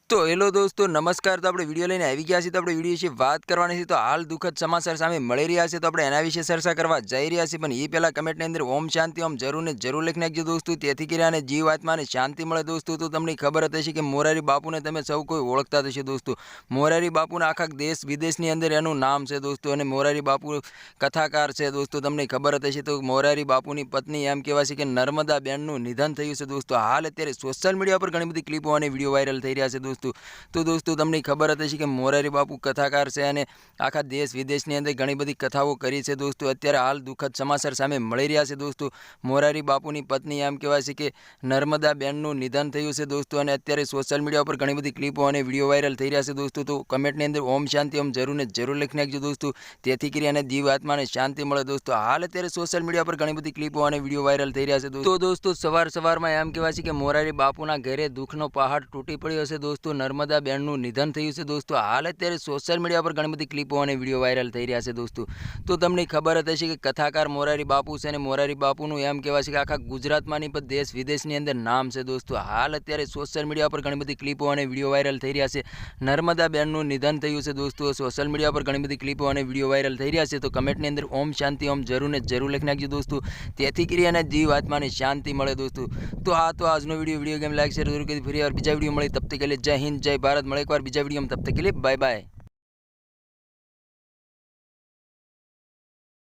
तो हेलो दोस्तों नमस्कार। तो આપણે વિડિયો લઈને આવી ગયા છીએ। તો આપણે વિડિયો વિશે વાત કરવાની છે। તો હાલ દુઃખદ સમાચાર સામે મળી રહ્યા છે, તો આપણે એના વિશે ચર્ચા કરવા જઈ રહ્યા છીએ। પણ એ પહેલા કમેન્ટની અંદર ઓમ શાંતિ ઓમ જરૂર ને જરૂર લખી નાખજો દોસ્તો, તેથી કરીને જીવ આત્માને શાંતિ મળે દોસ્તો। તો તમને ખબર જ હશે કે મોરારી બાપુને તમે સૌ કોઈ ઓળખતા હશે દોસ્તો। મોરારી બાપુના આખા દેશ વિદેશની અંદર એનું નામ છે દોસ્તો, અને મોરારી બાપુ કથાકાર છે દોસ્તો। તમને ખબર જ હશે તો મોરારી બાપુની પત્ની એમ કહેવાય છે કે નર્મદા બેનનું નિધન થયું છે દોસ્તો। હાલ અત્યારે સોશિયલ મીડિયા પર ઘણી બધી ક્લિપો અને વિડીયો વાયરલ થઈ રહ્યા છે દોસ્તો। तो दोस्तों તમને ખબર જ હશે કે મોરારી બાપુ કથાકાર છે અને આખા દેશ વિદેશની અંદર ઘણી બધી કથાઓ કરી છે દોસ્તો। અત્યારે હાલ દુઃખદ સમાચાર સામે મળી રહ્યા છે દોસ્તો। મોરારી બાપુની પત્ની એમ કહેવાય છે કે નર્મદા બેનનું નિધન થયું છે દોસ્તો, અને અત્યારે સોશિયલ મીડિયા પર ઘણી બધી ક્લિપો અને વિડીયો વાયરલ થઈ રહ્યા છે દોસ્તો। તો કમેન્ટની અંદર ઓમ શાંતિ ઓમ જરૂર ને જરૂર લખી નાખજો દોસ્તો, તેથી કરીને જીવ આત્માને શાંતિ મળે દોસ્તો। હાલ અત્યારે સોશિયલ મીડિયા પર ઘણી બધી ક્લિપો અને વિડીયો વાયરલ થઈ રહ્યા છે દોસ્તો। તો દોસ્તો સવારમાં એમ કહેવાય છે કે મોરારી બાપુના ઘરે દુઃખનો પહાડ તૂટી પડ્યો છે દોસ્તો, નર્મદા બેનનું નિધન થયું છે દોસ્તો। હાલ અત્યારે સોશિયલ મીડિયા પર ઘણી બધી ક્લિપો અને વિડીયો વાયરલ થઈ રહ્યા છે દોસ્તો। તો તમને ખબર જ હશે કે કથાકાર મોરારી બાપુ છે, અને મોરારી બાપુનું એમ કહેવાય છે કે આખા ગુજરાતમાં નહીં પણ દેશ વિદેશની અંદર નામ છે દોસ્તો। હાલ અત્યારે સોશિયલ મીડિયા પર ઘણી બધી ક્લિપો અને વિડીયો વાયરલ થઈ રહ્યા છે। નર્મદા બેનનું નિધન થયું છે દોસ્તો, સોશિયલ મીડિયા પર ઘણી બધી ક્લિપો અને વિડીયો વાયરલ થઈ રહ્યા છે। તો કમેન્ટની અંદર ઓમ શાંતિ ઓમ જરૂર ને જરૂર લખી નાખજો દોસ્તો, તેથી કરીને જીવ આત્માને શાંતિ મળે દોસ્તો। તો આજનો વિડીયો ગેમ લાઈક શેર જરૂર કરી, ફરી વાર બીજા વિડીયો મળે, તબ તક के लिए जय हिंद जय भारत। મળે એકવાર બીજા વિડીયોમાં, તબ તક के लिए बाय बाय।